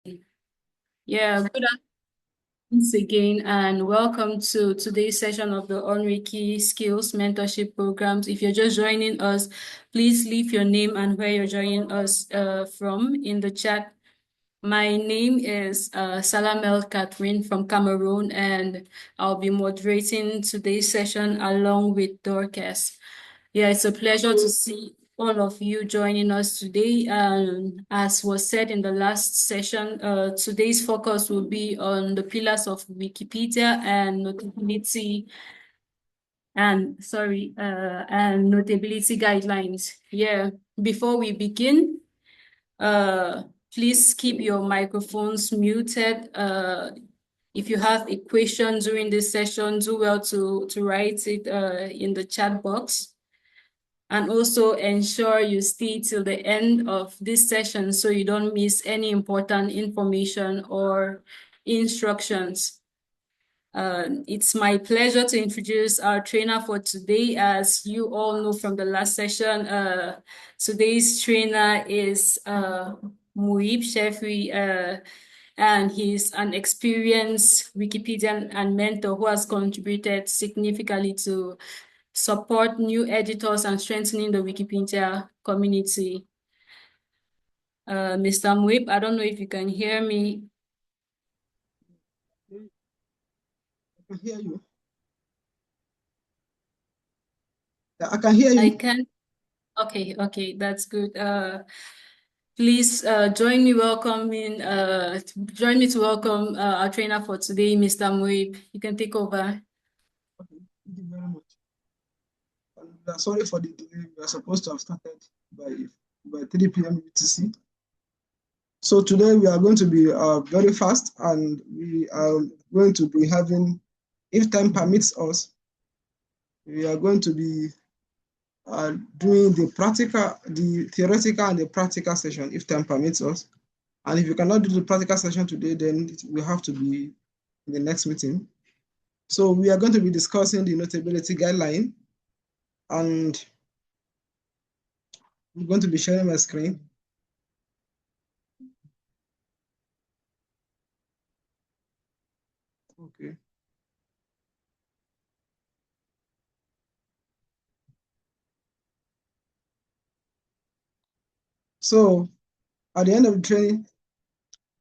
Yeah, good afternoon once again, and welcome to today's session of the On-Wiki Skills Mentorship Programs. If you're just joining us, please leave your name and where you're joining us from in the chat. My name is Salamel Catherine from Cameroon, and I'll be moderating today's session along with Dorcas. Yeah, it's a pleasure to see all of you joining us today. As was said in the last session, today's focus will be on the pillars of Wikipedia and notability and notability guidelines. Yeah, before we begin, uh, please keep your microphones muted. If you have a question during this session, do well to write it in the chat box. And also ensure you stay till the end of this session so you don't miss any important information or instructions. It's my pleasure to introduce our trainer for today. As you all know from the last session, today's trainer is Muib Shefri, and he's an experienced Wikipedian and mentor who has contributed significantly to support new editors and strengthening the Wikipedia community. Mr. Muib, I don't know if you can hear me. I can hear you. I can hear you. I can. Okay, that's good. Please join me to welcome our trainer for today, Mr. Muib. You can take over. Okay, thank you very much. Sorry for the delay. We are supposed to have started by 3 p.m. UTC. So today we are going to be very fast, and we are going to be having, if time permits us, we are going to be doing the theoretical and the practical session, if time permits us. And if you cannot do the practical session today, then it will have to be in the next meeting. So we are going to be discussing the notability guideline, and I'm going to be sharing my screen. Okay. So at the end of the training,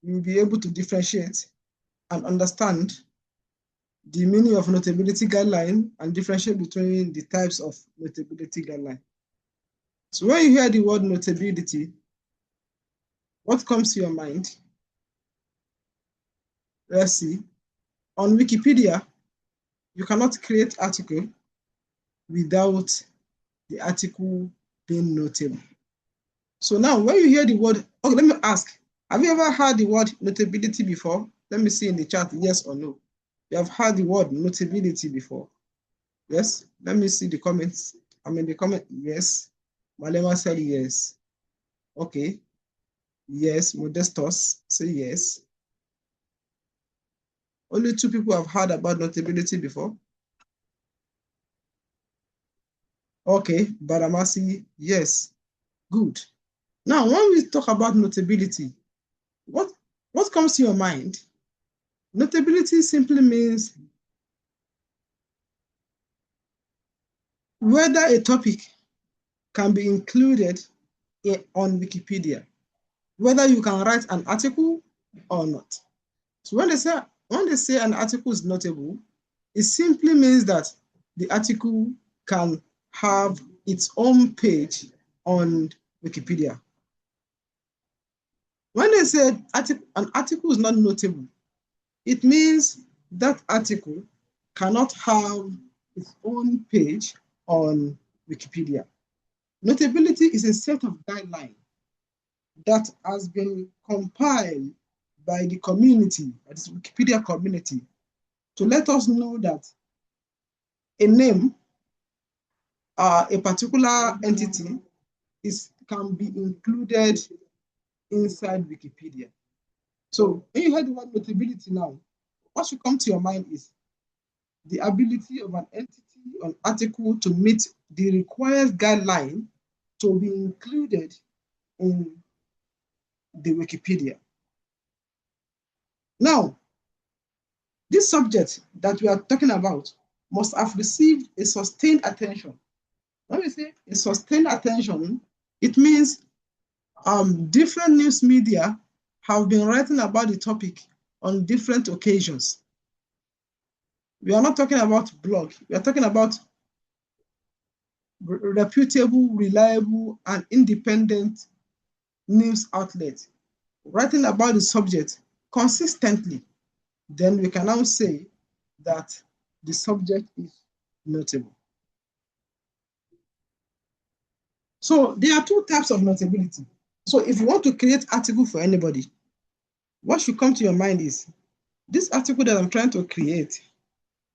you'll be able to differentiate and understand the meaning of notability guideline and differentiate between the types of notability guideline. So when you hear the word notability, what comes to your mind? Let's see. On Wikipedia, you cannot create article without the article being notable. So now when you hear the word, okay, let me ask, have you ever heard the word notability before? Let me see in the chat, yes or no. You have heard the word notability before? Yes, let me see the comments. The comment, yes. Malema said yes. Okay, yes. Modestus say yes. Only 2 people have heard about notability before. Okay, Baramasi, yes. Good. Now, when we talk about notability, what comes to your mind? Notability simply means whether a topic can be included on Wikipedia, whether you can write an article or not. So when they say an article is notable, it simply means that the article can have its own page on Wikipedia. When they say an article is not notable, it means that article cannot have its own page on Wikipedia. Notability is a set of guidelines that has been compiled by the community, that is Wikipedia community, to let us know that a name, a particular entity can be included inside Wikipedia. So when you hear the word notability now, what should come to your mind is the ability of an entity or article to meet the required guideline to be included in the Wikipedia. Now, this subject that we are talking about must have received a sustained attention. When we say a sustained attention, it means different news media have been writing about the topic on different occasions. We are not talking about blog. We are talking about reputable, reliable, and independent news outlets writing about the subject consistently. Then we can now say that the subject is notable. So there are two types of notability. So if you want to create article for anybody, what should come to your mind is, this article that I'm trying to create,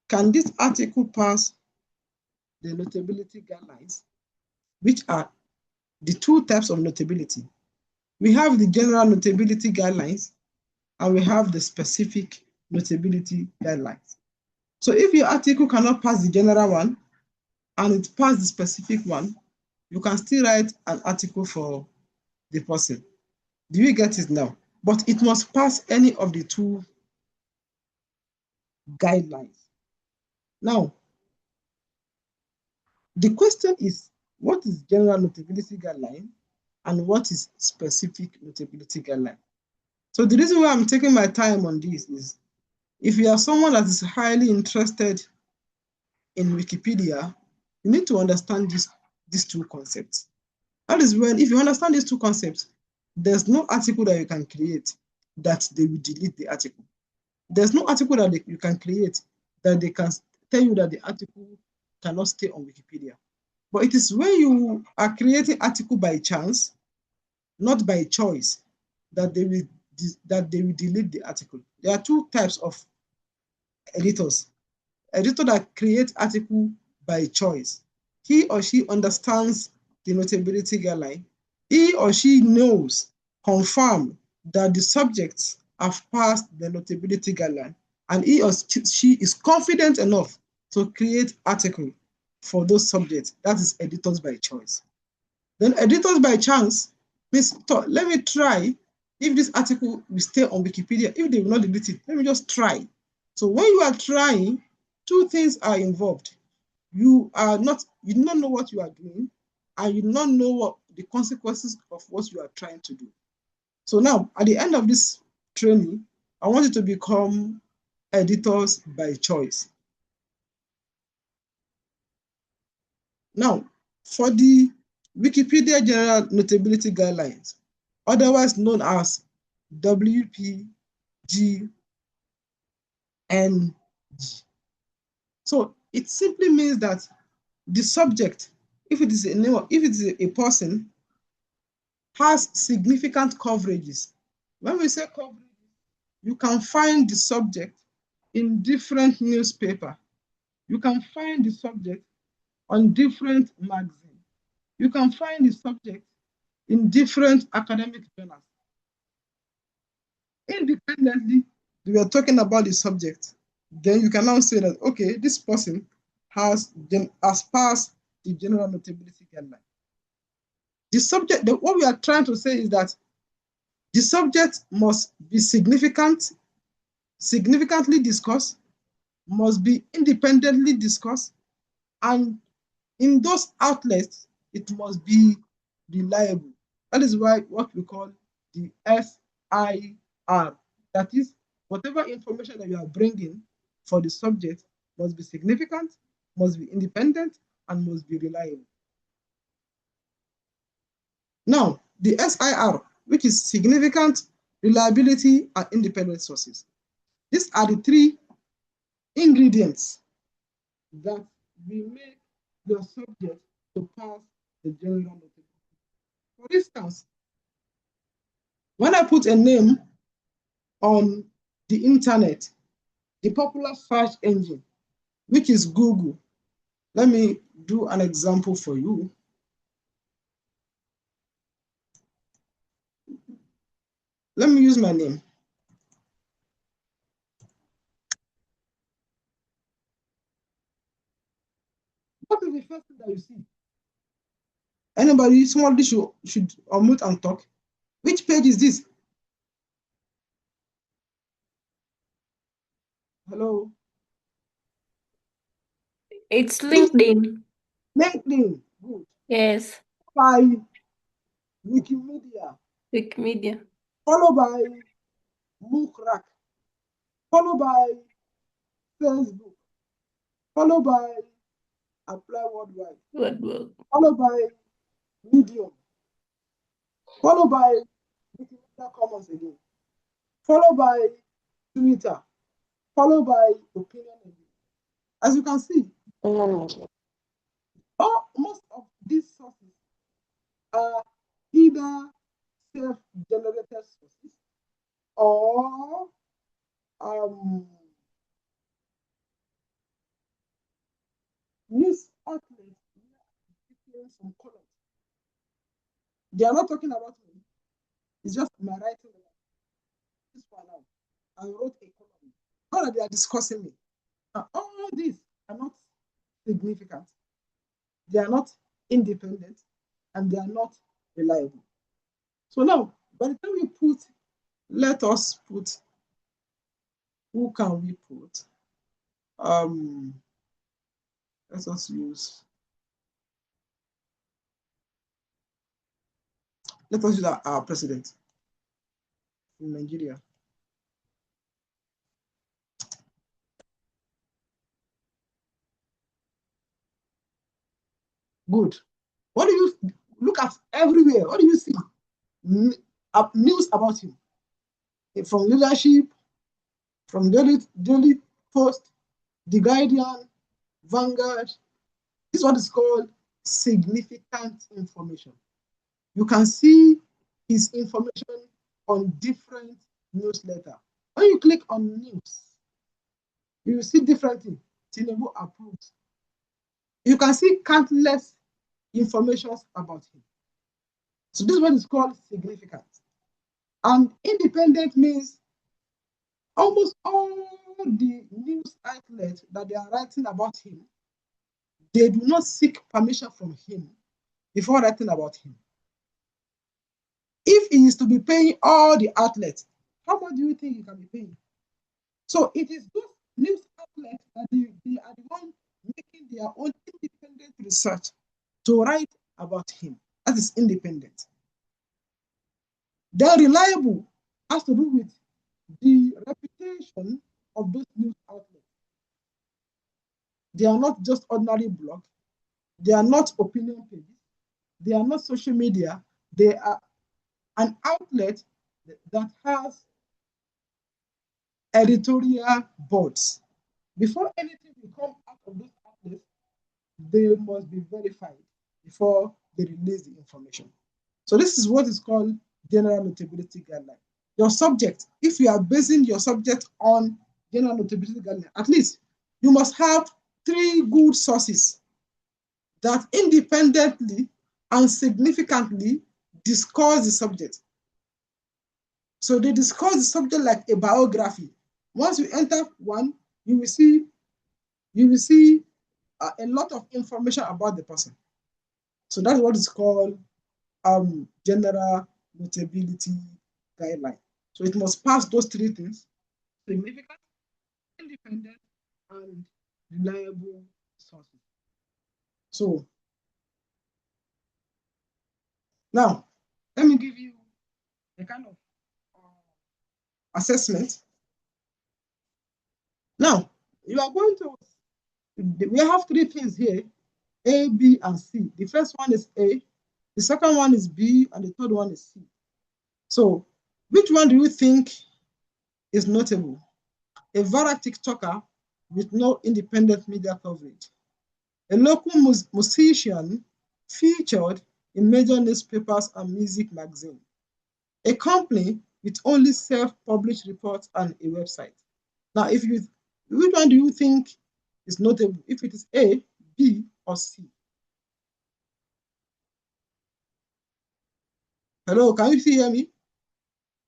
can this article pass the notability guidelines, which are the two types of notability? We have the general notability guidelines and we have the specific notability guidelines. So if your article cannot pass the general one and it passed the specific one, you can still write an article for the person. Do you get it now? But it must pass any of the two guidelines. Now, the question is, what is general notability guideline and what is specific notability guideline? So the reason why I'm taking my time on this is, if you are someone that is highly interested in Wikipedia, you need to understand these two concepts. That is when, if you understand these two concepts, there's no article that you can create that they will delete the article. There's no article that you can create that they can tell you that the article cannot stay on Wikipedia. But it is when you are creating article by chance, not by choice, that they will delete the article. There are two types of editors. Editor that creates article by choice. He or she understands the notability guideline. He or she knows, confirm that the subjects have passed the notability guideline, and he or she is confident enough to create article for those subjects. That is editors by choice. Then editors by chance means, let me try if this article will stay on Wikipedia. If they will not delete it, let me just try. So when you are trying, two things are involved. You do not know what you are doing, and you do not know what the consequences of what you are trying to do. So now, at the end of this training, I want you to become editors by choice. Now, for the Wikipedia General Notability Guidelines, otherwise known as WPGNG. So it simply means that the subject, if it is a name, if it is a person, has significant coverages. When we say coverage, you can find the subject in different newspapers. You can find the subject on different magazines. You can find the subject in different academic journals. Independently, we are talking about the subject. Then you can now say that, okay, this person has passed the general notability guideline. The subject, what we are trying to say is that the subject must be significantly discussed, must be independently discussed, and in those outlets, it must be reliable. That is why what we call the SIR, that is, whatever information that you are bringing for the subject must be significant, must be independent, and must be reliable. Now, the SIR, which is significant, reliability, and independent sources. These are the three ingredients that will make your subject to pass the general notability. For instance, when I put a name on the internet, the popular search engine, which is Google, let me do an example for you. Let me use my name. What is the first thing that you see? Anybody, somebody should unmute and talk. Which page is this? Hello? It's LinkedIn. LinkedIn. Good. Yes. By Wikimedia. Wikimedia. Followed by MOOCrack. Followed by Facebook. Followed by Apply Worldwide. World. Followed by Medium. Followed by Wikimedia Commons again. Followed by Twitter. Followed by Opinion again. As you can see, most of these sources are either self-generated sources or news outlets giving some colors. They are not talking about me. It's just my writing. This one now. I wrote a column. Not that they are discussing me. Now, all these are not significant. They are not independent, and they are not reliable. So now, by the time we put, let us put, who can we put? Let us use our president in Nigeria. Good. What do you look at everywhere? What do you see? News about him. From leadership, from Daily Post, The Guardian, Vanguard. This is what is called significant information. You can see his information on different newsletters. When you click on news, you will see different things. Tinubu approves. You can see countless information about him. So this one is called significant. And independent means almost all the news outlets that they are writing about him, they do not seek permission from him before writing about him. If he is to be paying all the outlets, how much do you think he can be paying? So it is those news outlets that they are the ones making their own independent research to write about him. That is independent. They're reliable has to do with the reputation of those news outlets. They are not just ordinary blogs. They are not opinion pages. They are not social media. They are an outlet that has editorial boards. Before anything will come out of those outlets, they must be verified before they release the information. So this is what is called general notability guideline. Your subject, if you are basing your subject on general notability guideline, at least you must have 3 good sources that independently and significantly discuss the subject. So they discuss the subject like a biography. Once you enter one, you will see a lot of information about the person. So that's what is called general notability guideline. So it must pass those 3 things: significant, independent, and reliable sources. So now, let me give you a kind of assessment. Now, you are going to, we have 3 things here: A, B, and C. The first one is A, the second one is B, and the third one is C. So, which one do you think is notable? A viral TikToker with no independent media coverage, a local musician featured in major newspapers and music magazines, a company with only self-published reports and a website. Now, which one do you think is notable? If it is A, B, or C? Hello, can you still hear me?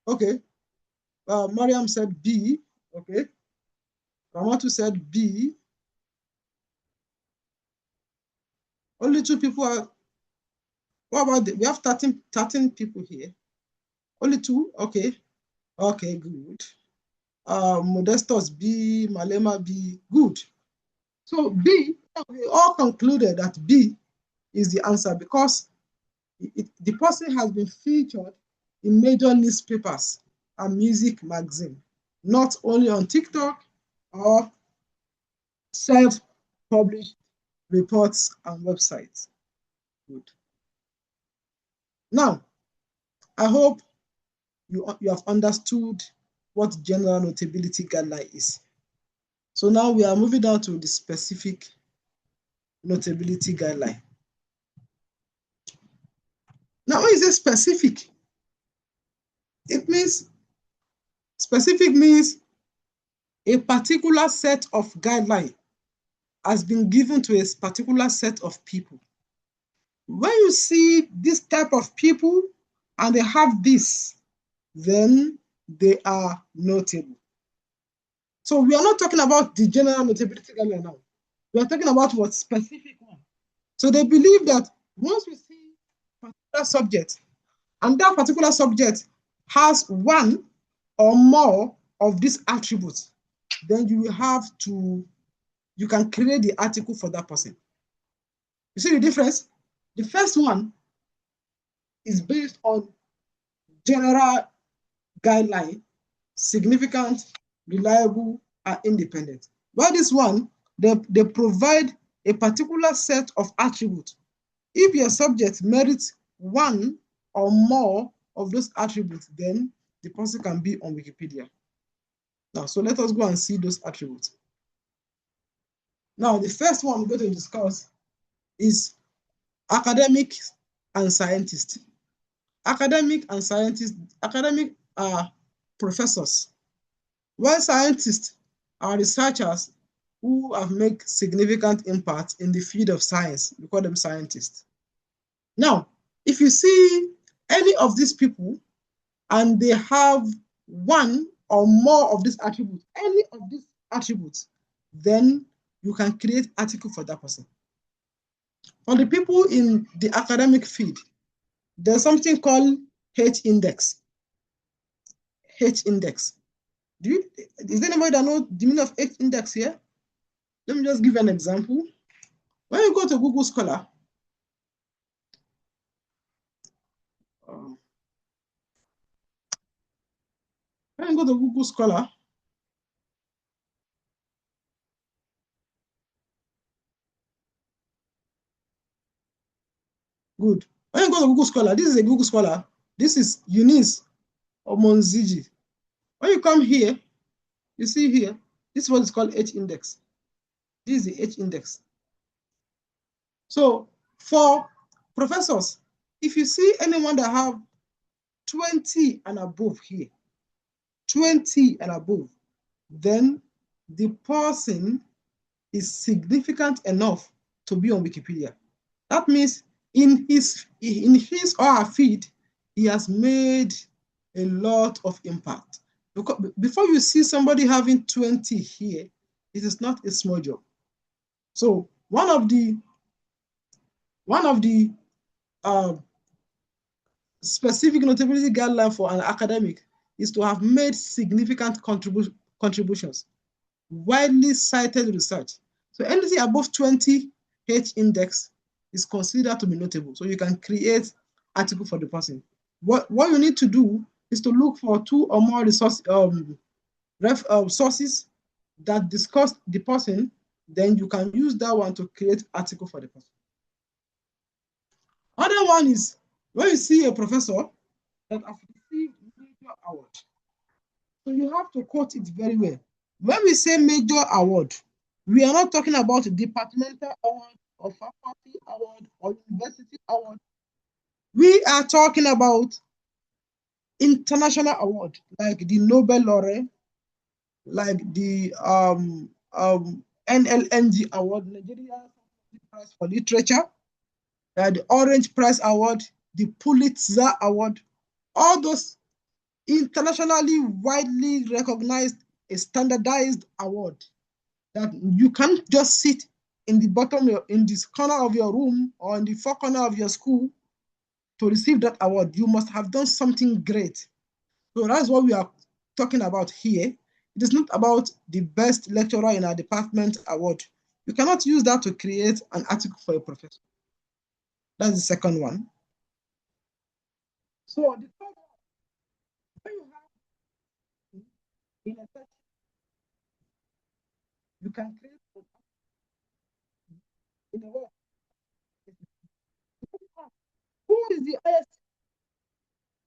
Okay. Mariam said B. Okay. Ramatu said B. Only 2 people are. What about we have 13 people here. Only 2? Okay. Okay, good. Modestus B, Malema B, good. So B, we all concluded that B is the answer because the person has been featured in major newspapers and music magazine, not only on TikTok or self-published reports and websites. Good. Now, I hope you have understood what general notability guideline is. So now we are moving down to the specific notability guideline. Now, when you say specific, it means specific means a particular set of guidelines has been given to a particular set of people. When you see this type of people and they have this, then they are notable. So we are not talking about the general notability guideline now. We are talking about what specific one. So they believe that once we see a particular subject and that particular subject has one or more of these attributes, then you will have to, you can create the article for that person. You see the difference? The first one is based on general guideline, significant, reliable, and independent. While this one, they provide a particular set of attributes. If your subject merits one or more of those attributes, then the person can be on Wikipedia. Now, so let us go and see those attributes. Now, the first one we're going to discuss is academic and scientist. Academic and scientists, academic are professors, while scientists are researchers who have made significant impact in the field of science. We call them scientists. Now, if you see any of these people and they have one or more of these attributes, any of these attributes, then you can create article for that person. For the people in the academic field, there's something called H-index. H-index. Is there anybody that knows the meaning of H-index here? Let me just give an example. When you go to Google Scholar, when you go to Google Scholar, good. When you go to Google Scholar, this is a Google Scholar. This is Eunice Omonziji. When you come here, you see here, this is what is called H-index. This is the H-index. So for professors, if you see anyone that have 20 and above here, 20 and above, then the person is significant enough to be on Wikipedia. That means in his or her feed, he has made a lot of impact. Because before you see somebody having 20 here, it is not a small job. So one of the specific notability guideline for an academic is to have made significant contributions, widely cited research. So anything above 20 H-index is considered to be notable. So you can create article for the person. What you need to do is to look for 2 or more sources that discuss the person. Then you can use that one to create article for the person. Other one is when you see a professor that has received major award. So you have to quote it very well. When we say major award, we are not talking about departmental award or faculty award or university award. We are talking about international award, like the Nobel laureate, like the NLNG award, Nigeria Prize for Literature, the Orange Prize Award, the Pulitzer Award, all those internationally widely recognized, a standardized award that you can't just sit in the bottom, in this corner of your room or in the far corner of your school to receive that award. You must have done something great. So that's what we are talking about here. It is not about the best lecturer in our department award. You cannot use that to create an article for a professor. That's the second one. So the third one, when you have in a section, you can create in a word. Who is the highest?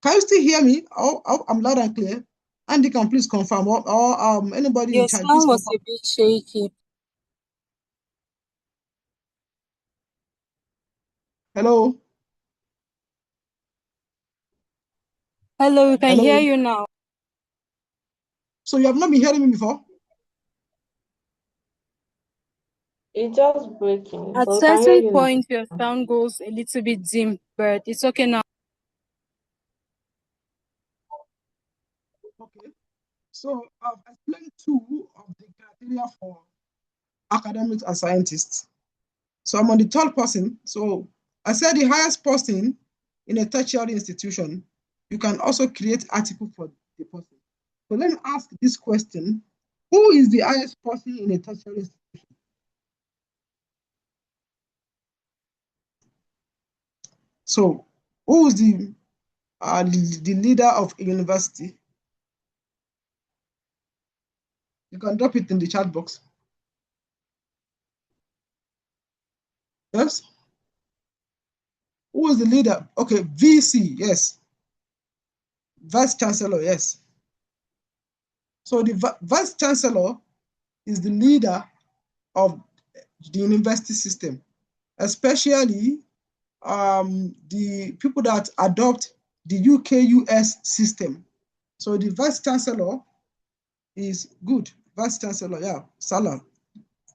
Can you still hear me? I'm loud and clear. Andy can please confirm, or anybody in Your charge, please sound was confirm. a bit shaky. Hello? Hello, we can Hello? hear you now. So you have not been hearing me before? It's just breaking, At but we can hear certain you now. point, your sound goes a little bit dim, but it's okay now. Okay. So I've explained two of the criteria for academics and scientists. So I'm on the third person. So I said the highest person in a tertiary institution, you can also create article for the person. So let me ask this question. Who is the highest person in a tertiary institution? So who is the leader of a university? You can drop it in the chat box. Yes? Who is the leader? Okay, VC, yes. Vice Chancellor, yes. So the Vice Chancellor is the leader of the university system, especially the people that adopt the UK-US system. So the Vice Chancellor is good. Vice Chancellor, yeah, Salah,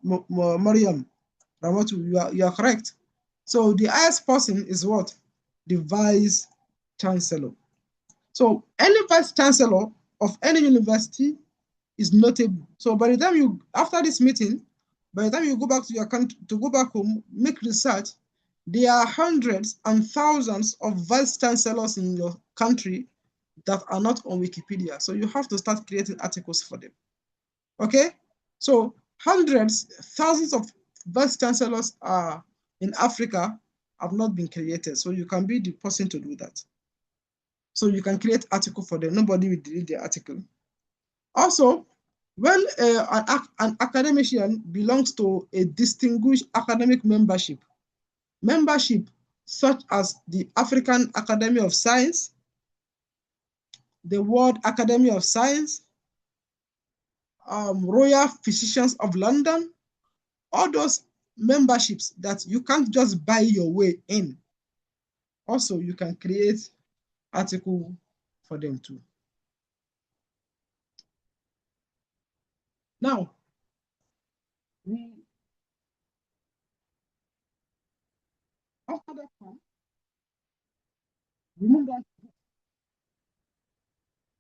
Mariam, Ramatu, you are correct. So the highest person is what? The Vice Chancellor. So any Vice Chancellor of any university is notable. So by the time you, after this meeting, by the time you go back to your country, to go back home, make research, there are hundreds and thousands of vice chancellors in your country that are not on Wikipedia. So you have to start creating articles for them. Okay? So hundreds, thousands of vice chancellors are in Africa have not been created. So you can be the person to do that. So you can create article for them. Nobody will delete the article. Also, when an academician belongs to a distinguished academic membership such as the African Academy of Science, the World Academy of Science, Royal Physicians of London, all those memberships that you can't just buy your way in. Also, you can create article for them too. Now, after that one, we move on.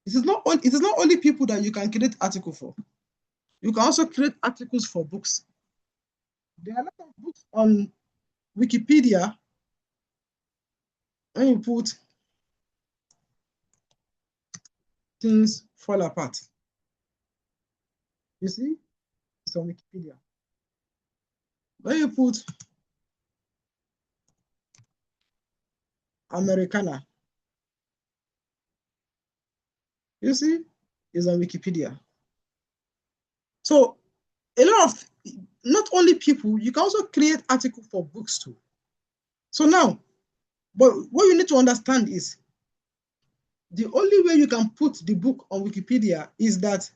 It is not only people that you can create article for. You can also create articles for books. There are a lot of books on Wikipedia. When you put things fall apart, you see, it's on Wikipedia. When you put Americana, you see, it's on Wikipedia. So a lot of, not only people, you can also create articles for books too. So now, but what you need to understand is the only way you can put the book on Wikipedia is that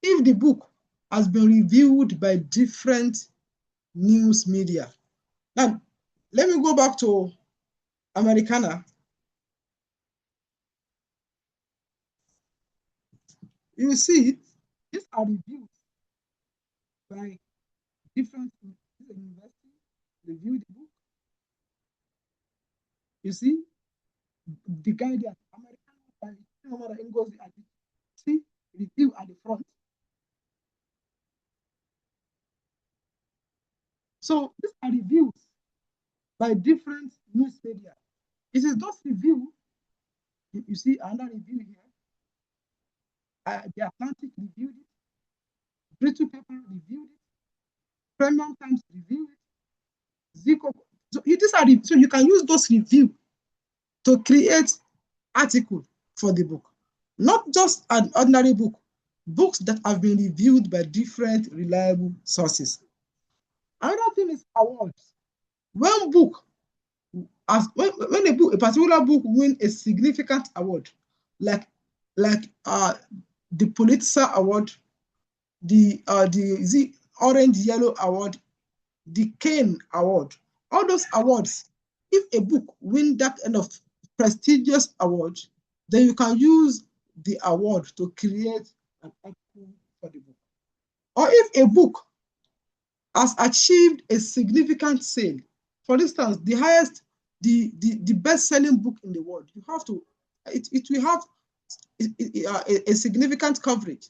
if the book has been reviewed by different news media. Now, let me go back to Americana. You will see these are reviews by different universities, review the book. You see, the Guardian, Americana by Ngozi Adichie. See, review at the front. So these are reviews by different news media. It is those review. You see another review here. The Atlantic reviewed it. Little People reviewed it. Premium Times reviewed it. Zico. So so you can use those reviews to create article for the book, not just an ordinary book, books that have been reviewed by different reliable sources. Another thing is awards. When book, when a particular book win a significant award, like the Pulitzer Award, the Orange Yellow Award, the Kane Award, all those awards, if a book win that kind of prestigious award, then you can use the award to create an article for the book. Or if a book has achieved a significant sale, for instance, the highest, the best-selling book in the world, you have to, it will have a significant coverage.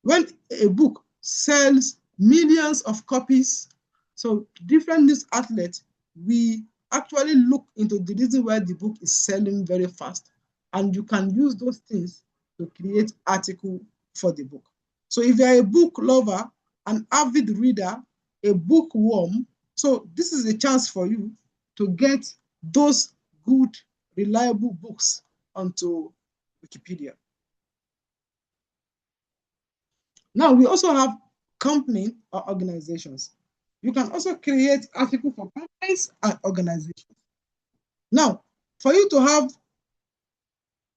When a book sells millions of copies, so different news outlets, we actually look into the reason why the book is selling very fast, and you can use those things to create article for the book. So if you're a book lover, an avid reader, a bookworm, so this is a chance for you to get those good, reliable books onto Wikipedia. Now, we also have company or organizations. You can also create articles for companies and organizations. Now, for you to have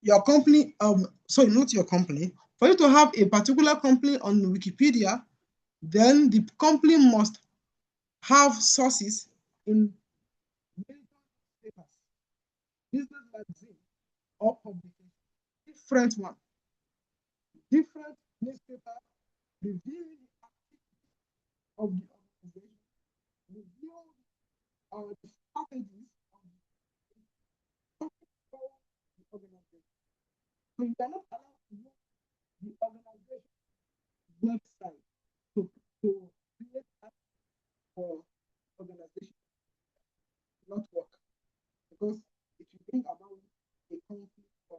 your company, sorry, not your company, for you to have a particular company on Wikipedia, then the company must have sources in papers, business magazine, or publication, different one, different newspaper reviewing the activities of the organization, review the strategies of the organization. So you cannot allow to use the organization website to create for organization not work, because it will bring about a conflict of.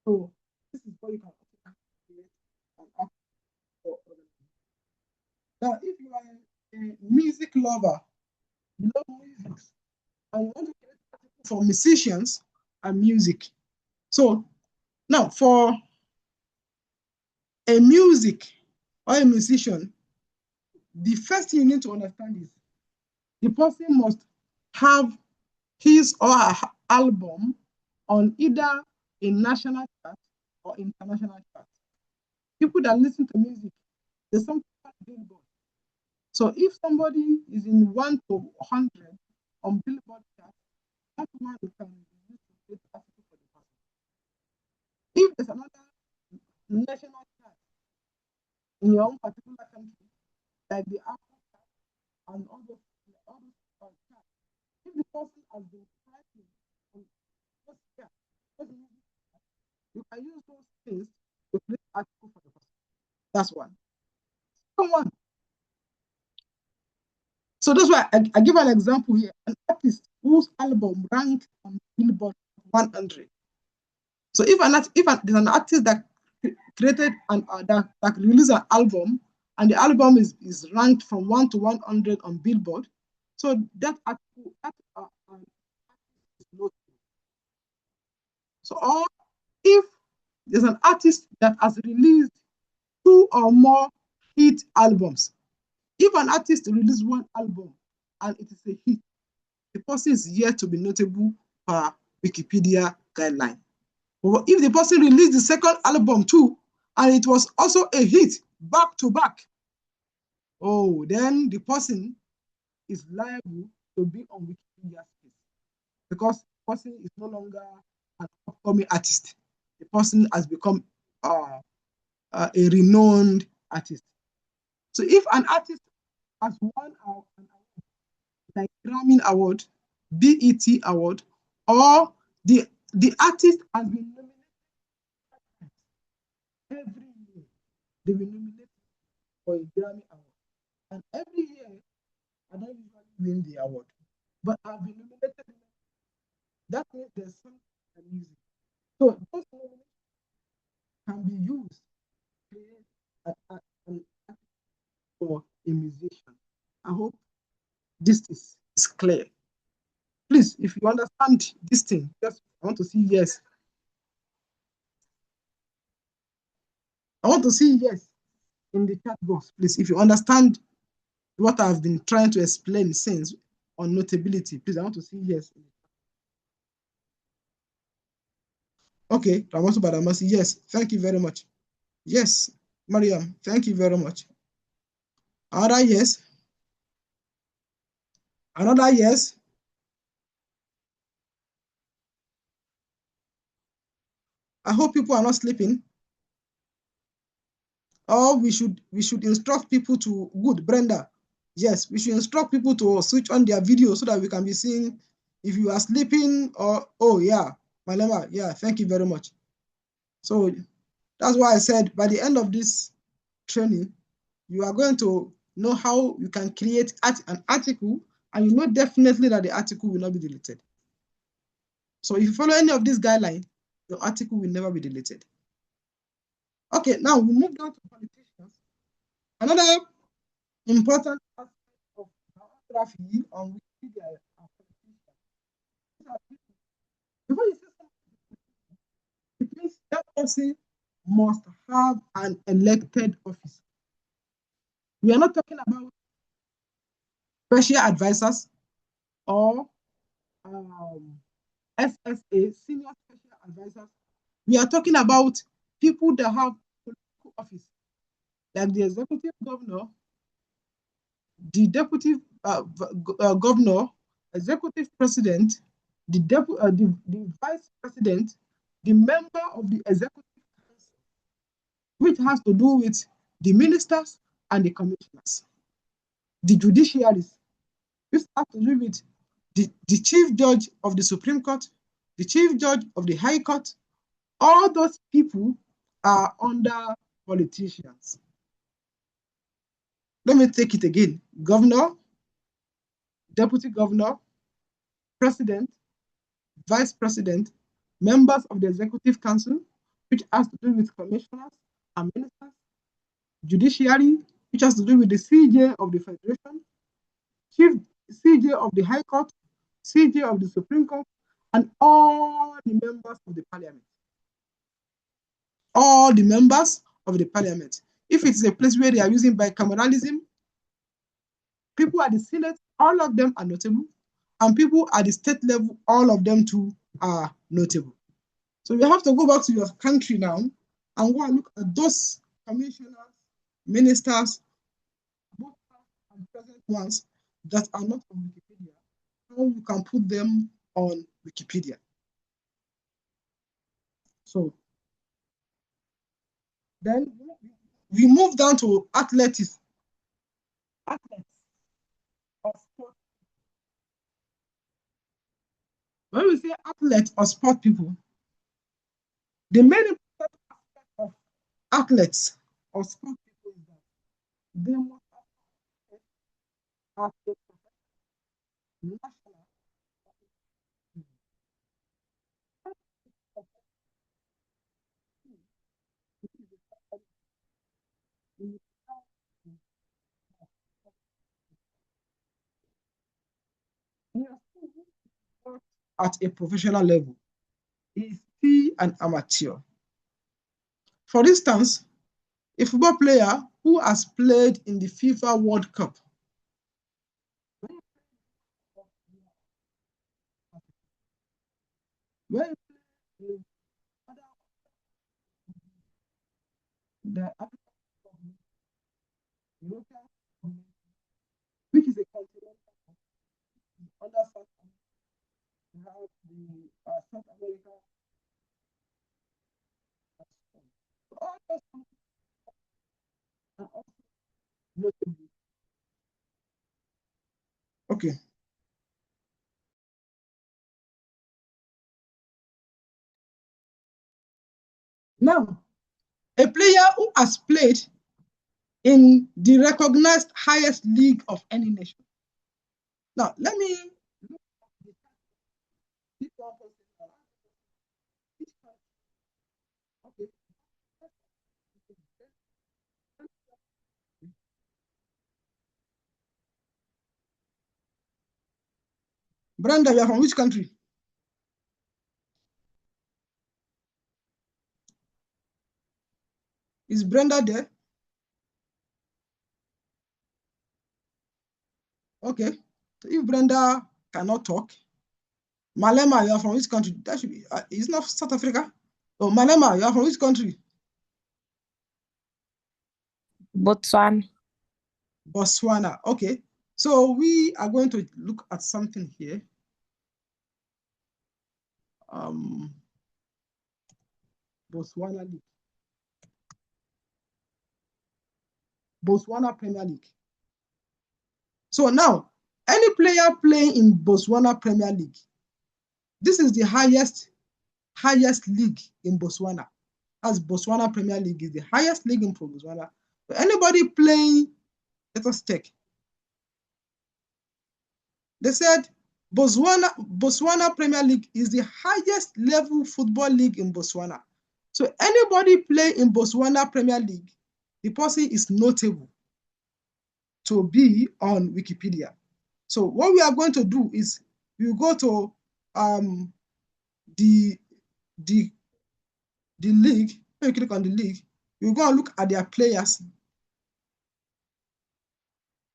So this is what you can also create an app for organization. Now, if you are a music lover, you love music, and you want to create article for musicians and music. So now for a music or a musician, the first thing you need to understand is the person must have his or her album on either a national chart or international chart. People that listen to music, there's something called Billboard. So if somebody is in 1 to 100 on Billboard chart, that one can be used to create article for the person. If there's another national chart in your own particular country, like the Apple chart and all those charts, if the person has been tracking on those charts, you can use those things to create article for the person. That's one. Second one. So that's why I give an example here. An artist whose album ranked on Billboard 100. So if there's an artist that created that released an album, and the album is ranked from 1 to 100 on Billboard, so that article is notable. So, or if there's an artist that has released 2 or more hit albums, if an artist releases 1 album and it is a hit, the person is yet to be notable per Wikipedia guideline. But if the person released the second album too, and it was also a hit back to back, oh, then the person is liable to be on Wikipedia's case, because the person is no longer an upcoming artist. The person has become a renowned artist. So if an artist has won an award, like Grammy Award, BET Award, or the artist has been nominated every year, they will nominate for a Grammy Award. And every year, I don't usually win the award, but I've been nominated. That means there's something I'm using. So those nominations can be used create an for a musician. I hope this is clear. Please, if you understand this thing, just I want to see yes. I want to see yes in the chat box, please. If you understand what I've been trying to explain since on notability, please, I want to see yes. Okay, Ramasu Badamasi, yes, thank you very much. Yes, Mariam, thank you very much. Another yes. Another yes. I hope people are not sleeping. Or we should instruct people to good Brenda. Yes, we should instruct people to switch on their video so that we can be seeing if you are sleeping or oh yeah, Malema, yeah, thank you very much. So that's why I said by the end of this training, you are going to know how you can create an article, and you know definitely that the article will not be deleted. So if you follow any of these guidelines, your article will never be deleted. Okay, now we move down to politicians. Another important aspect of biography on Wikipedia are politicians. Before you say something, it means that person must have an elected office. We are not talking about special advisors or SSA, senior special advisors. We are talking about people that have political office, like the executive governor, the deputy governor, executive president, the vice president, the member of the executive council, which has to do with the ministers and the commissioners, the judiciaries, which has to do with the chief judge of the Supreme Court, the chief judge of the High Court. All those people are under politicians. Let me take it again. Governor, deputy governor, president, vice president, members of the executive council, which has to do with commissioners and ministers, judiciary, which has to do with the CJ of the Federation, chief CJ of the High Court, CJ of the Supreme Court, and all the members of the parliament. All the members of the parliament. If it's a place where they are using bicameralism, people at the Senate, all of them are notable, and people at the state level, all of them too are notable. So you have to go back to your country now and go and look at those commissioners, ministers, both past and present ones that are not on Wikipedia, how you can put them on Wikipedia. So then we move down to athletes. Athletes or sport. When we say athletes or sport people, the main important aspect of athletes or sport people is that they must have a national. At a professional level is still an amateur. For instance, a football player who has played in the FIFA World Cup where the which is a continent under South have the South America. All those are also notable. Okay. Now, a player who has played in the recognized highest league of any nation. Now, let me look at the okay. Brenda, you are from which country? Is Brenda there? Okay. So if Brenda cannot talk, Malema, you are from which country? That should be, it's not South Africa. Oh, Malema, you are from which country? Botswana. Botswana. Okay. So we are going to look at something here. Botswana League. Botswana Premier League. So now, any player playing in Botswana Premier League, this is the highest league in Botswana. As Botswana Premier League is the highest league in Botswana. So anybody playing, let us check. They said Botswana Premier League is the highest level football league in Botswana. So anybody play in Botswana Premier League, the person is notable to be on Wikipedia. So what we are going to do is we go to the league. When you click on the league, you go and look at their players.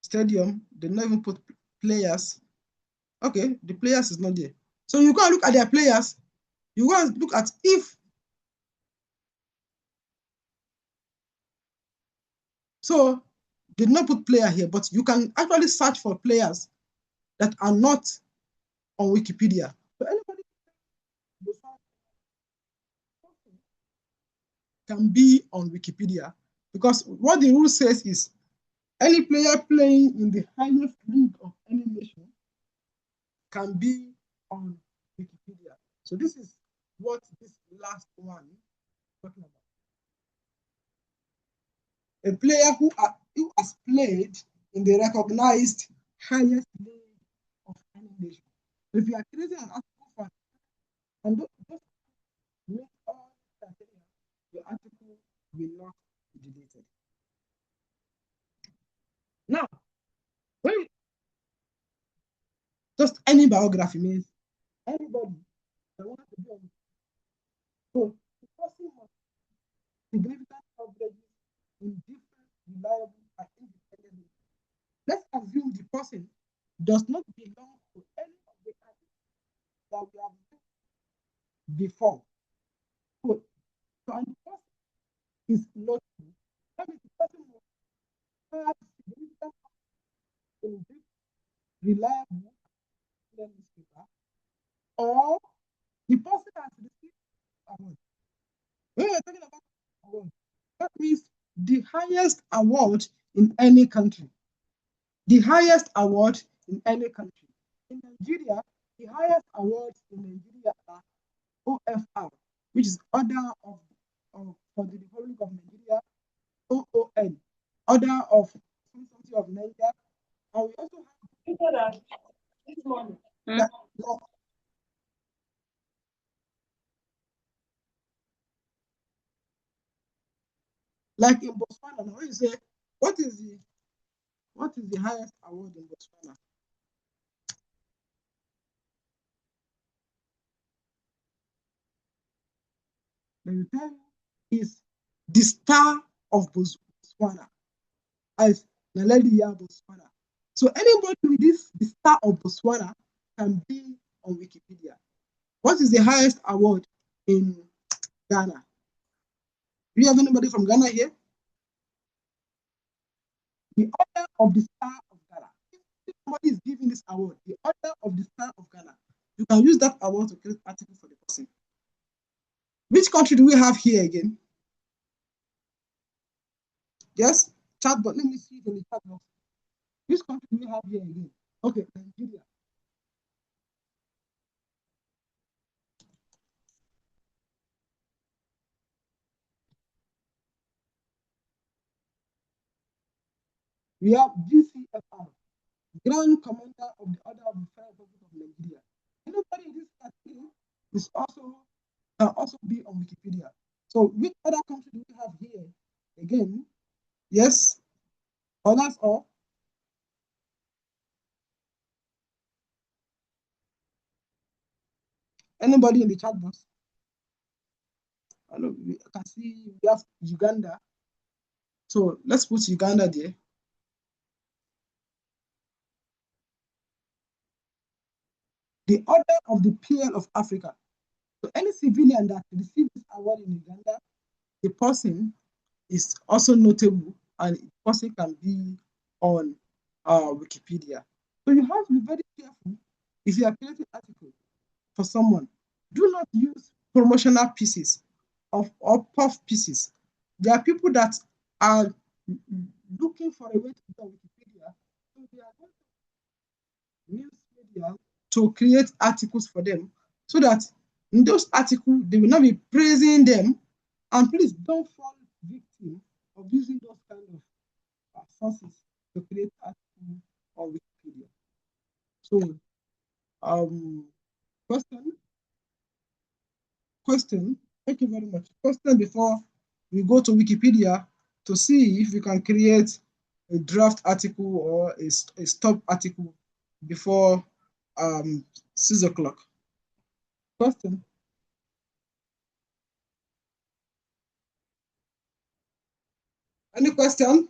Stadium, they don't even put players. Okay, the players is not there. So you go and look at their players. You go and look at if. So they did not put player here, but you can actually search for players that are not on Wikipedia. So anybody can be on Wikipedia, because what the rule says is any player playing in the highest league of any nation can be on Wikipedia. So this is what this last one is talking about. A player who has played in the recognized highest league of any nation. So if you are creating an article for and just make all criteria, your article will not be deleted. Now, when just any biography means anybody that wants to be on. So the person must significant coverage in different, reliable, and independent. Let's assume the person does not belong to any of the countries that we have before. So and the person is not, that means the person must have significant in this reliable newspaper, or the person has received award. When we're talking about award, that means the highest award in any country. The highest award in any country. In Nigeria, the highest awards in Nigeria are OFR, which is Order of for the Republic of Nigeria, OON, Order of Society of Nigeria, and we also have like in Botswana. Now you say, what is the highest award in Botswana? Let me tell you, is the Star of Botswana, as Naledi Ya Botswana. So anybody with this, the Star of Botswana, can be on Wikipedia. What is the highest award in Ghana? Do you have anybody from Ghana here? The Order of the Star of Ghana. If somebody is giving this award, the Order of the Star of Ghana, you can use that award to create an article for the person. Which country do we have here again? Yes, chat, but let me see it in the chat box. Which country do we have here again? Okay, Nigeria. We have GCFR, Grand Commander of the Order of the Federal Republic of Nigeria. Anybody in this country is also can also be on Wikipedia. So which other country do we have here? Again, yes, or that's all. Anybody in the chat box? I can see we have Uganda. So let's put Uganda there. The Order of the Pearl of Africa. So any civilian that receives this award in Uganda, the person is also notable and the person can be on Wikipedia. So you have to be very careful if you are creating an article for someone. Do not use promotional pieces or puff pieces. There are people that are looking for a way to be on Wikipedia, so they are going to news media to create articles for them, so that in those articles they will not be praising them. And please don't fall victim of using those kind of sources to create articles on Wikipedia. So, question. Thank you very much. Question before we go to Wikipedia to see if we can create a draft article or a stop article before 6 o'clock. Question. Any question?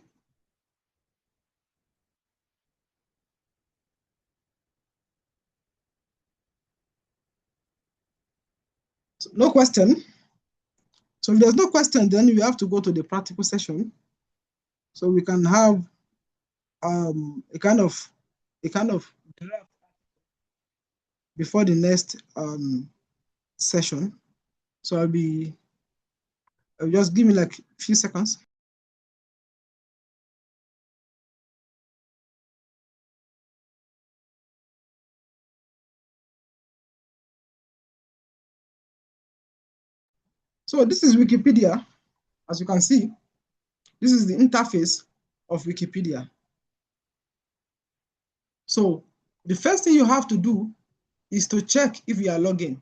So, no question. So if there's no question, then we have to go to the practical session. So we can have a kind of draft before the next session. So I'll just give me like a few seconds. So this is Wikipedia. As you can see, this is the interface of Wikipedia. So the first thing you have to do is to check if you are logging.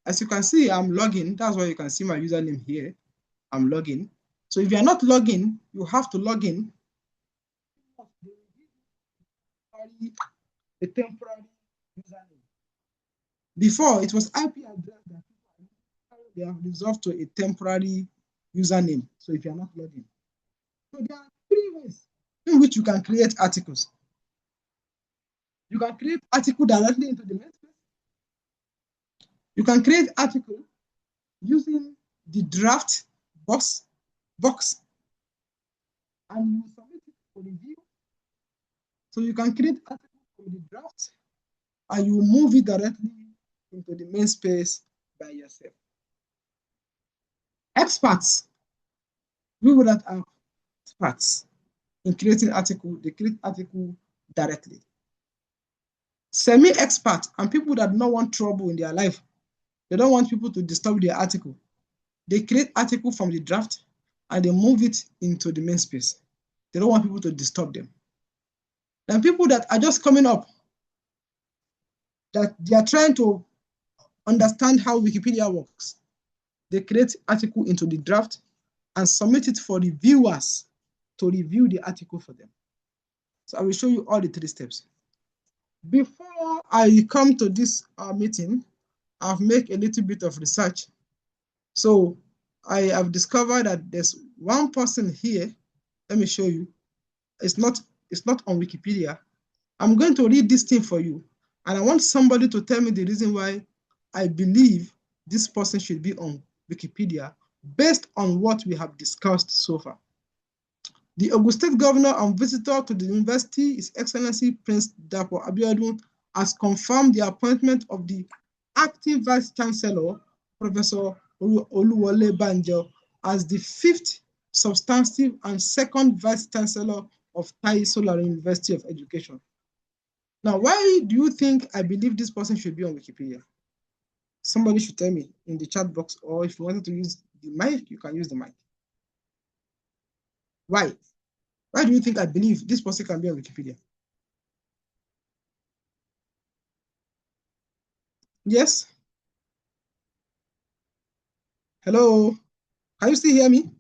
As you can see, I'm logging. That's why you can see my username here. I'm logging. So if you are not logging, you have to log in. A temporary username. Before, it was IP address that they have resolved to a temporary username. So if you are not logged in. So there are 3 ways in which you can create articles. You can create article directly into the main space. You can create article using the draft box, and you submit it for review. So you can create article from the draft and you move it directly into the main space by yourself. Experts, people that are experts in creating article, they create article directly. Semi-expert and people that don't want trouble in their life, they don't want people to disturb their article, they create article from the draft and they move it into the main space. They don't want people to disturb them. Then people that are just coming up, that they are trying to understand how Wikipedia works, they create article into the draft and submit it for reviewers to review the article for them. So I will show you all the 3 steps. Before I come to this meeting, I've made a little bit of research. So I have discovered that there's one person here. Let me show you. It's not on Wikipedia. I'm going to read this thing for you, and I want somebody to tell me the reason why I believe this person should be on Wikipedia based on what we have discussed so far. The Ogun State Governor and visitor to the university, His Excellency Prince Dapo Abiodun, has confirmed the appointment of the acting Vice Chancellor, Professor Oluwole Banjo, as the 5th substantive and 2nd Vice Chancellor of Tai Solarin University of Education. Now, why do you think I believe this person should be on Wikipedia? Somebody should tell me in the chat box, or if you wanted to use the mic, you can use the mic. Why? Why do you think I believe this person can be on Wikipedia? Yes? Hello? Can you still hear me?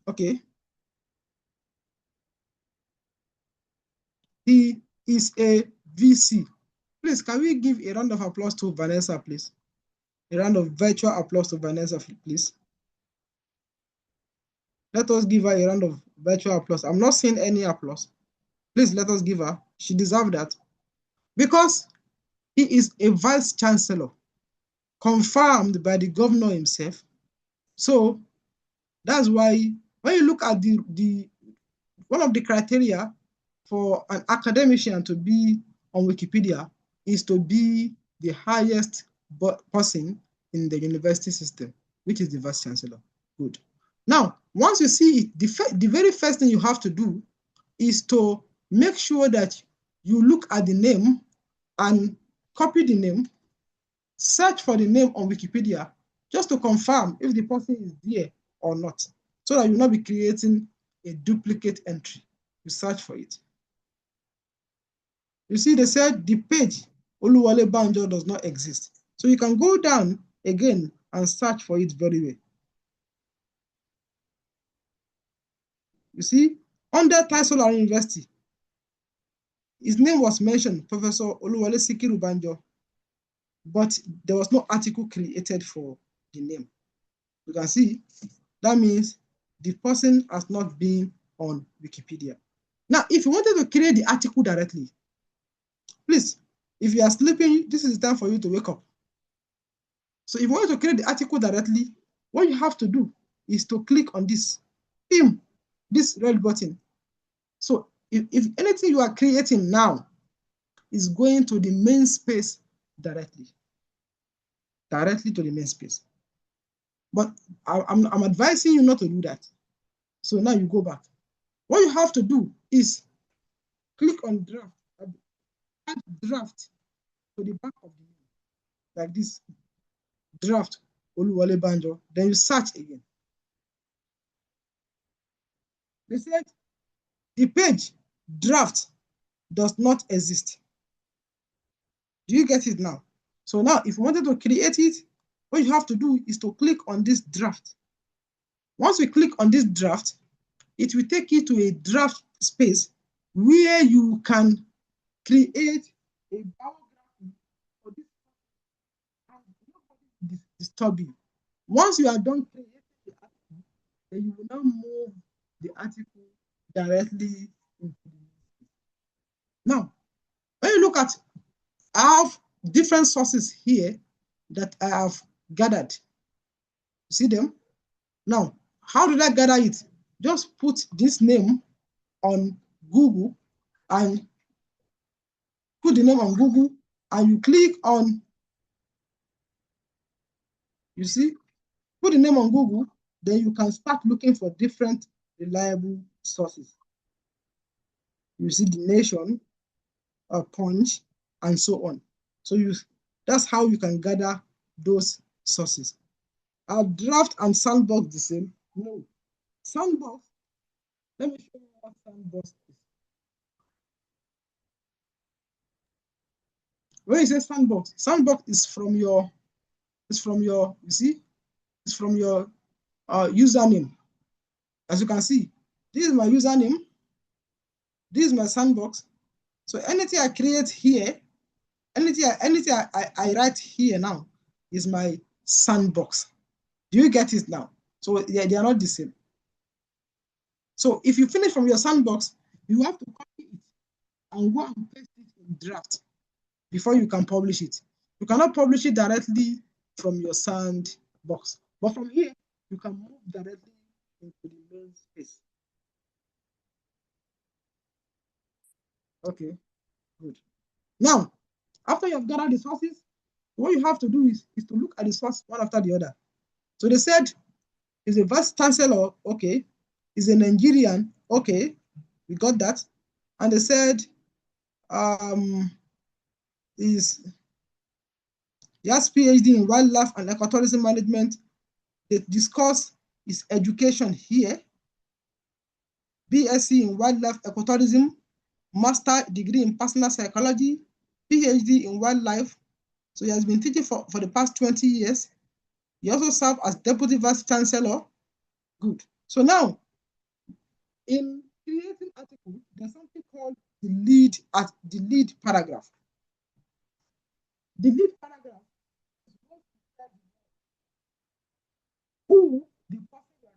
Okay. He is a VC. Please, can we give a round of applause to Vanessa, please? A round of virtual applause to Vanessa, please. Let us give her a round of virtual applause. I'm not seeing any applause. Please let us give her. She deserves that. Because he is a vice chancellor, confirmed by the governor himself. So that's why when you look at the one of the criteria for an academician to be on Wikipedia is to be the highest person in the university system, which is the vice chancellor. Good. Now, once you see it, the very first thing you have to do is to make sure that you look at the name and copy the name, search for the name on Wikipedia, just to confirm if the person is there or not, so that you'll not be creating a duplicate entry. You search for it. You see, they said the page Oluwole Banjo does not exist. So you can go down again and search for it very well. You see, under Taisolari University, his name was mentioned, Professor Oluwole Sikiru Banjo, but there was no article created for the name. You can see, that means the person has not been on Wikipedia. Now, if you wanted to create the article directly, please, if you are sleeping, this is the time for you to wake up. So if you want to create the article directly, what you have to do is to click on this red button. So if anything you are creating now is going to the main space directly to the main space. But I'm advising you not to do that. So now you go back. What you have to do is click on draft, add draft to the back of the name, like this, draft Oluwole Banjo, then you search again. They said the page draft does not exist. Do you get it now? So now, if you wanted to create it, what you have to do is to click on this draft. Once we click on this draft, it will take you to a draft space where you can create a biography for this and nobody disturb you. Once you are done creating the article, then you will now move the article directly into the space. Now, when you look at, I have different sources here that I have gathered. See them? Now, how did I gather it? Just put this name on Google and put the name on Google and you click on, you see, put the name on Google, then you can start looking for different reliable sources. You see the Nation, Punch, and so on. So that's how you can gather those sources. Are draft and sandbox the same? No. Sandbox, let me show you what sandbox is. When you say sandbox is from your, you see, it's from your username. As you can see, this is my username, this is my sandbox. So anything I create here, anything I write here now is my sandbox. Do you get it now? So they are not the same. So if you finish from your sandbox, you have to copy it and go and paste it in draft before you can publish it. You cannot publish it directly from your sandbox. But from here, you can move directly into the main space. Okay, good. Now, after you have gathered the sources, what you have to do is to look at the source one after the other. So they said, is a vice chancellor, okay. Is a Nigerian, okay, we got that. And they said, he has PhD in wildlife and ecotourism management. They discuss his education here. BSc in wildlife ecotourism, master degree in personal psychology, PhD in wildlife. So he has been teaching for the past 20 years. He also served as deputy vice chancellor. Good. So now, in creating articles, there's something called the lead paragraph. The lead paragraph is what who the person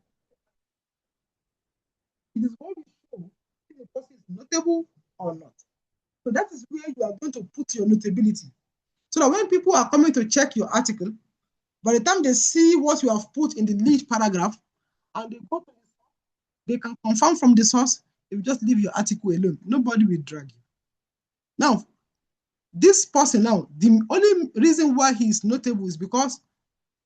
it is what will show if the person is notable or not. So that is where you are going to put your notability. So that when people are coming to check your article, by the time they see what you have put in the lead paragraph, and they go to the source, they can confirm from the source. If you just leave your article alone, nobody will drag you. Now, this person now, the only reason why he is notable is because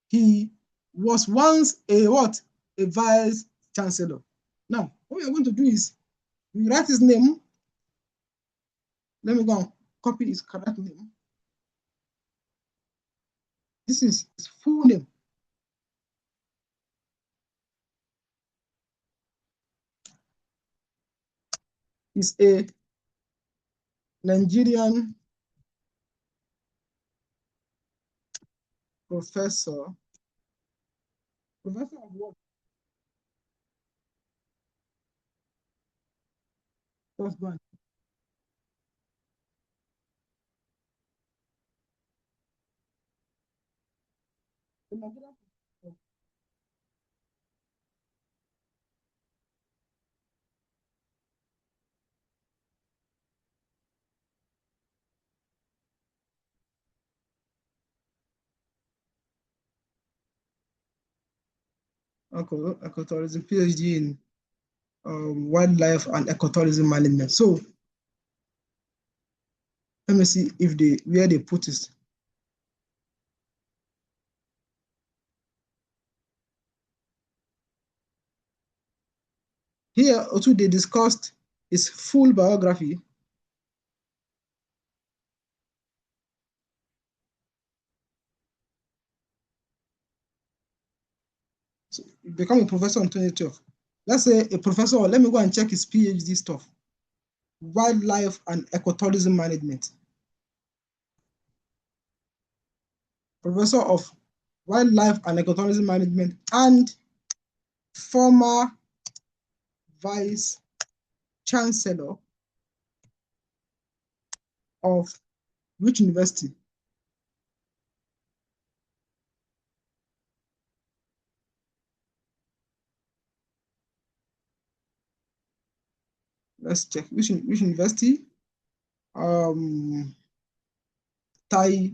he was once a what? A vice chancellor. Now, what we are going to do is we write his name. Let me go and copy his correct name. This is his full name. He's a Nigerian professor. Professor of what? Just go and the Nigerian professor. Ecotourism, PhD in wildlife and ecotourism management. So let me see if where they put it. Here also they discussed his full biography. So he became a professor in 2012. Let's say a professor, let me go and check his PhD stuff. Wildlife and ecotourism management. Professor of wildlife and ecotourism management and former vice chancellor of which university? Let's check which university. Thai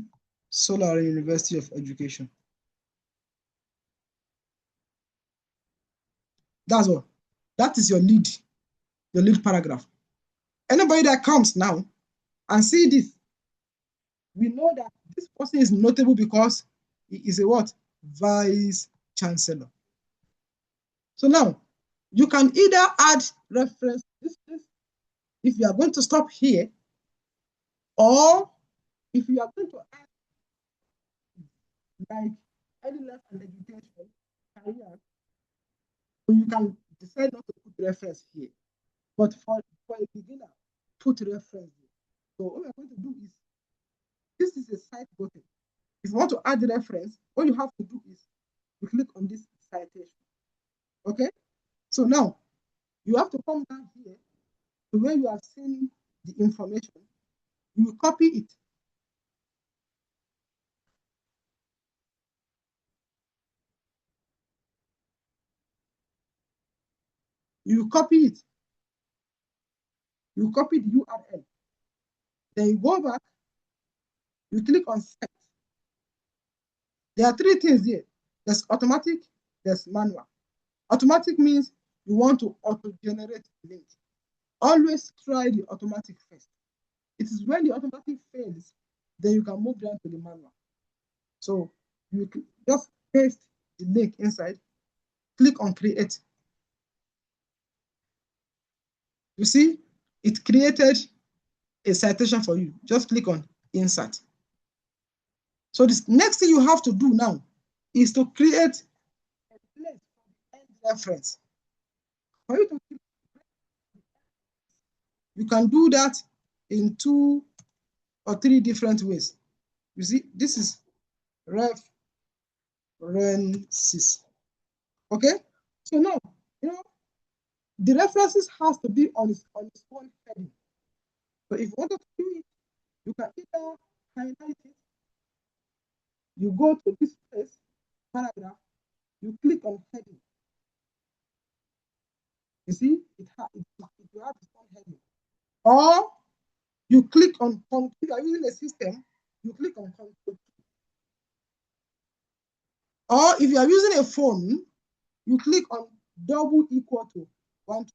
Solar University of Education. That's all. That is your lead paragraph. Anybody that comes now and see this, we know that this person is notable because he is a what? Vice Chancellor. So now, you can either add reference if you are going to stop here, or if you are going to add like early life and education, career, you can decide not to put reference here. But for a beginner, put reference here. So what we're going to do is, this is a cite button. If you want to add the reference, what you have to do is you click on this citation. Okay? So now you have to come down here to where you have seen the information. You copy it. You copy it. You copy the URL. Then you go back. You click on cite. There are three things here. There's automatic, there's manual. Automatic means you want to auto-generate the link. Always try the automatic first. It is when the automatic fails, then you can move down to the manual. So you just paste the link inside, click on create. You see, it created a citation for you. Just click on insert. So this next thing you have to do now is to create a place for the end reference. For you to you can do that in 2 or 3 different ways. You see, this is references. Okay? So now, the references has to be on its own heading. So if you want to do it, you can either highlight it, you go to this place, paragraph, you click on heading. You see, it has its own heading. Or you click on, if you are using a system, you click on control. Or if you are using a phone, you click on double equal to 1, 2.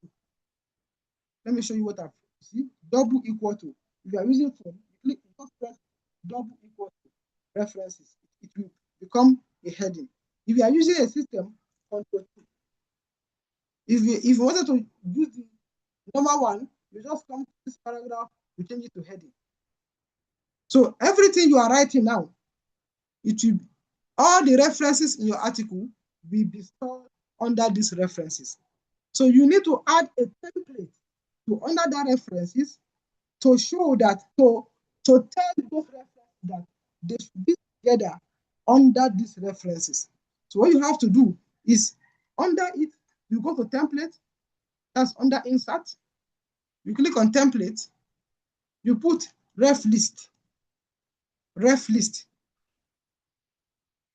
Let me show you what I've see. Double equal to. If you are using phone, you click, just press double equal to references. It will become a heading. If you are using a system, control 2. If you wanted to use the normal one, you just come to this paragraph, you change it to heading. So everything you are writing now, it will, all the references in your article will be stored under these references. So you need to add a template to under that references to show that, to tell those references that they should be together under these references. So what you have to do is, under it, you go to template, that's under insert, you click on template, you put ref list,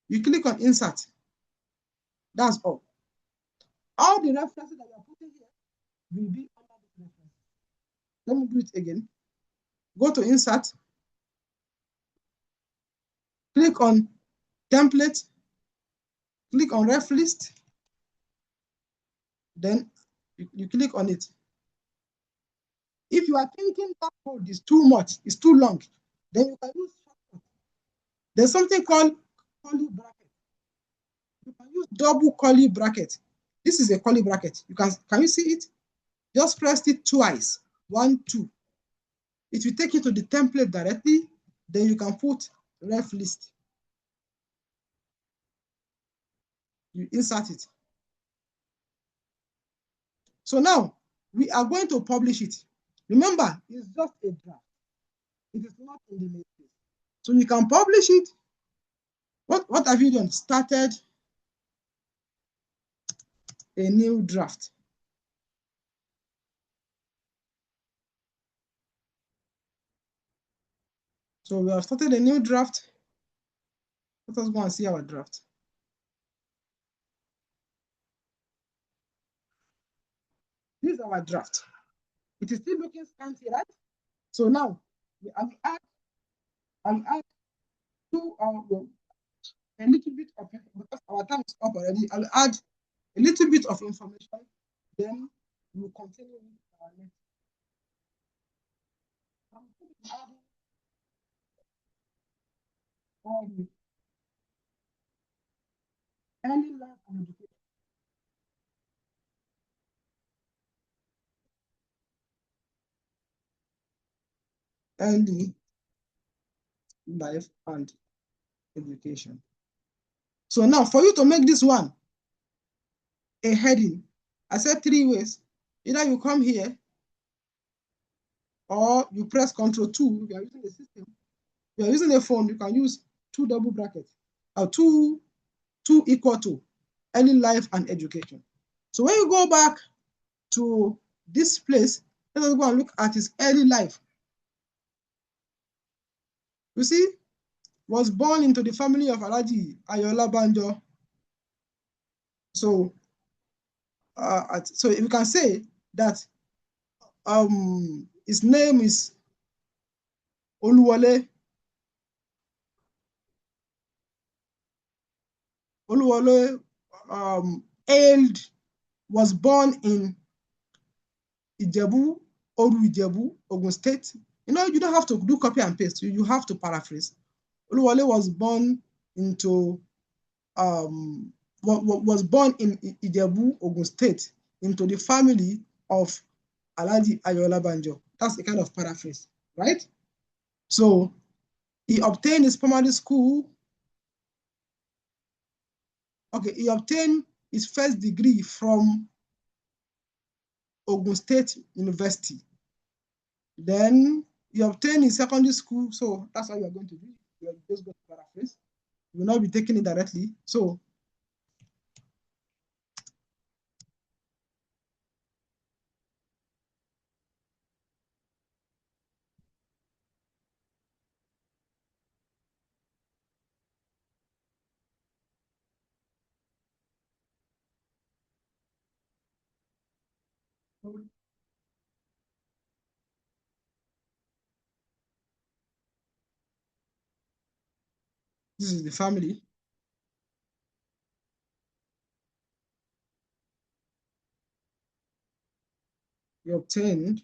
you click on insert, that's all. All the references that you are putting here will be under this reference. Let me do it again. Go to insert, click on template, click on ref list, then you click on it. If you are thinking that code is too much, it's too long, then you can use shortcut. There's something called curly bracket. You can use double curly bracket. This is a curly bracket. Can you see it? Just press it twice. 1, 2. It will take you to the template directly. Then you can put ref list. You insert it. So now we are going to publish it. Remember, it's just a draft. It is not in the matrix. So you can publish it. What have you done? Started a new draft. So we have started a new draft. Let us go and see our draft. This is our draft. It is still looking scanty, right? So now I'll add to a little bit of, because our time is up already, I'll add a little bit of information, then we'll continue with our next. I'm going to add early life and education. Early life and education. So now for you to make this one a heading, I said 3 ways. Either you come here or you press Ctrl 2 if you are using the system. If you are using a phone, you can use 2 double brackets or 2 equal to early life and education. So when you go back to this place, let us go and look at his early life. You see, was born into the family of Alhaji Ayola Banjo. So, so you can say that his name is Oluwole. Oluwole was born in Ijebu, Oru Ijebu, Ogun State. You know, you don't have to do copy and paste. You have to paraphrase. Oluwole was born into was born in Ijebu, Ogun State, into the family of Alhaji Ayola Banjo. That's the kind of paraphrase, right? So he obtained his primary school. Okay, he obtained his first degree from Ogun State University. Then he obtained his secondary school. So that's how you are going to do it. You are just going to paraphrase. You will not be taking it directly. So This is the family. We obtained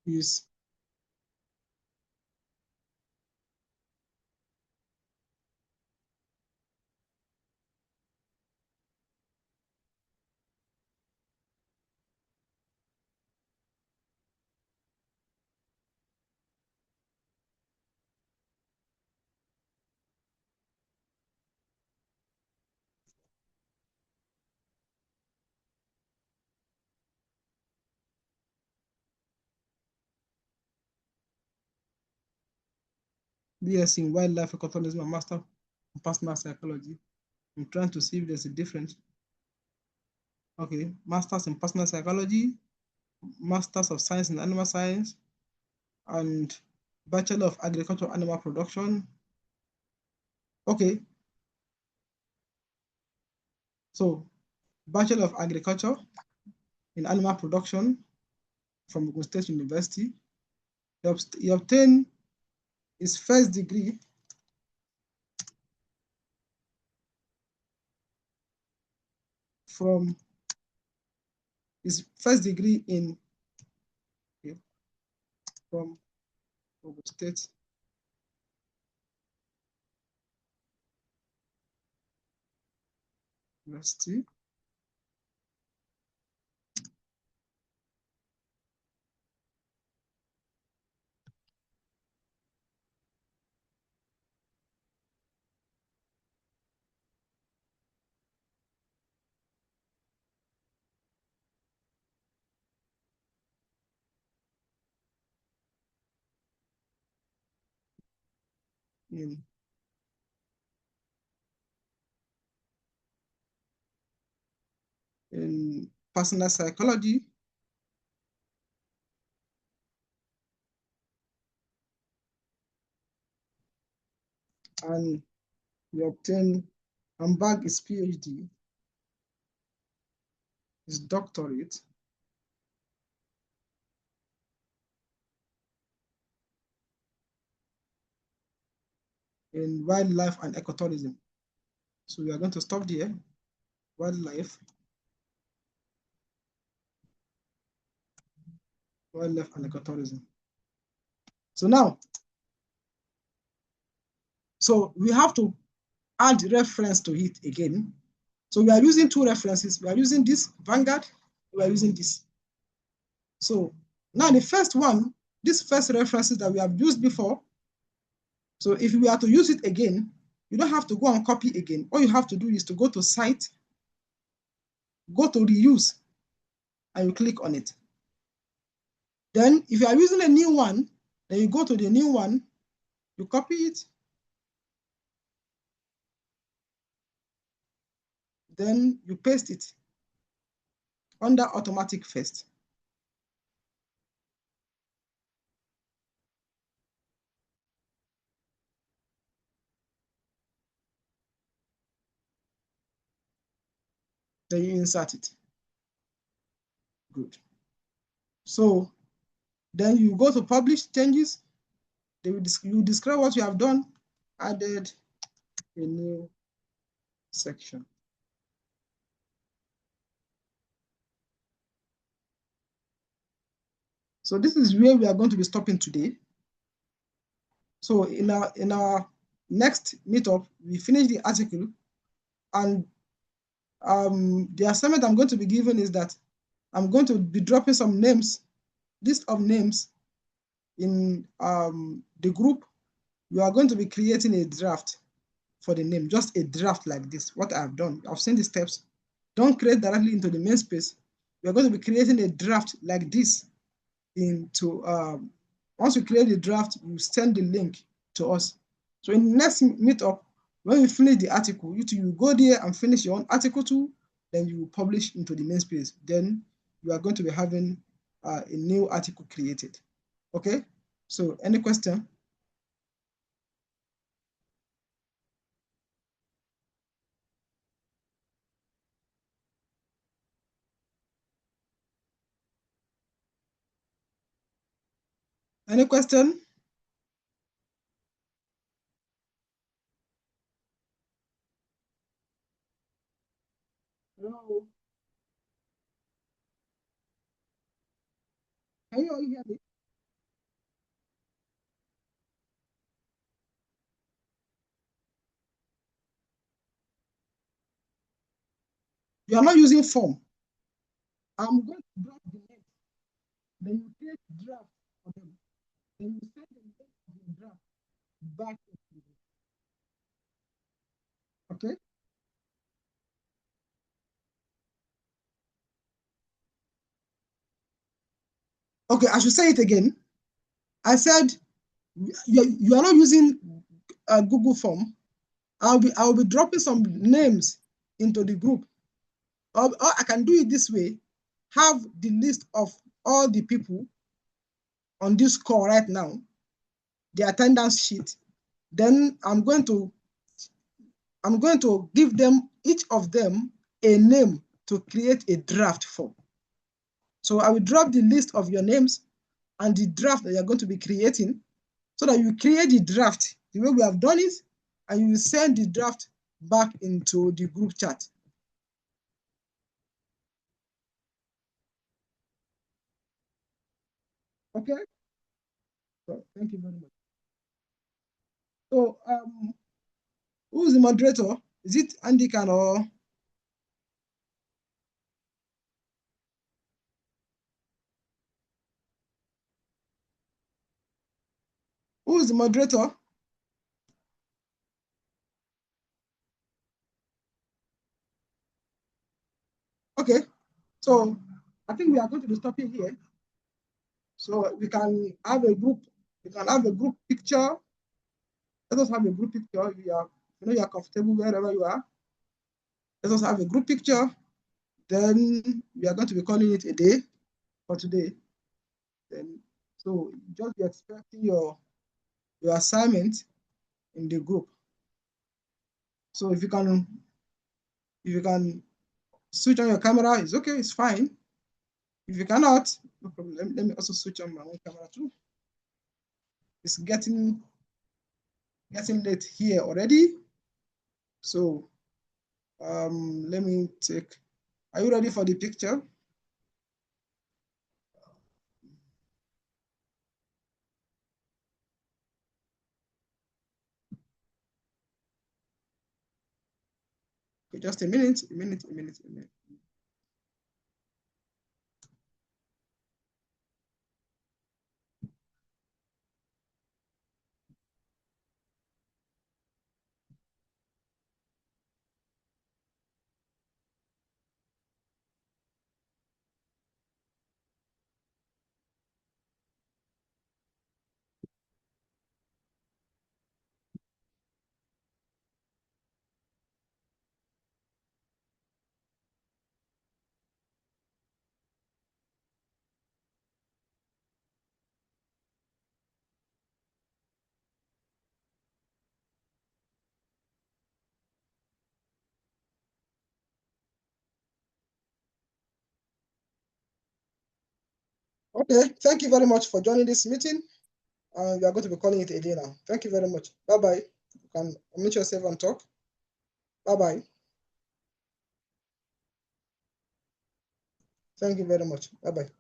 is BS in wildlife ecotourism and master in personal psychology. I'm trying to see if there's a difference. Okay, masters in personal psychology, masters of science in animal science, and bachelor of agriculture animal production. Okay, so bachelor of agriculture in animal production from Ogun State University. He obtained his first degree from in from Ogun State University. In personal psychology, and he obtained and bagged his PhD, his doctorate in wildlife and ecotourism. So we are going to stop there. Wildlife and ecotourism. So now, so we have to add reference to it again. So we are using two references. We are using this Vanguard, we are using this. So now the first one, this first references that we have used before. So if we are to use it again, you don't have to go and copy again. All you have to do is to go to site, go to reuse, and you click on it. Then if you are using a new one, then you go to the new one, you copy it, then you paste it under automatic first. Then you insert it. Good. So then you go to publish changes. You describe what you have done, added a new section. So this is where we are going to be stopping today. So in our next meetup, we finish the article, and the assignment I'm going to be given is that I'm going to be dropping some names, list of names in the group. We are going to be creating a draft for the name, just a draft like this, what I've done. I've seen the steps. Don't create directly into the main space. We are going to be creating a draft like this into, once we create the draft, you send the link to us. So in the next meetup, when we finish the article, you go there and finish your own article too, then you publish into the main space. Then you are going to be having a new article created. Okay? So any question? Any question? Hello? Can you all hear me? You are not using form. I'm going to drop the name. Then you create draft for them. Then you send the name of your draft back to the group. Okay? Okay, I should say it again. I said you are not using a Google form. I'll be dropping some names into the group. Or I can do it this way. Have the list of all the people on this call right now, the attendance sheet. Then I'm going to give them, each of them, a name to create a draft for. So I will drop the list of your names and the draft that you're going to be creating, so that you create the draft the way we have done it, and you will send the draft back into the group chat. Okay? So thank you very much. So who's the moderator? Is it Andy Can or? Who is the moderator? Okay, so I think we are going to be stopping here. So we can have a group. We can have a group picture. Let us have a group picture. If you are comfortable wherever you are. Let us have a group picture. Then we are going to be calling it a day for today. Then, so just be expecting your assignment in the group. So if you can switch on your camera, it's okay, it's fine. If you cannot, no problem. Let me also switch on my own camera too. It's getting late here already. So let me take, are you ready for the picture? Okay, just a minute. Okay, thank you very much for joining this meeting. We are going to be calling it a day now. Thank you very much. Bye-bye. You can unmute yourself and talk. Bye-bye. Thank you very much. Bye-bye.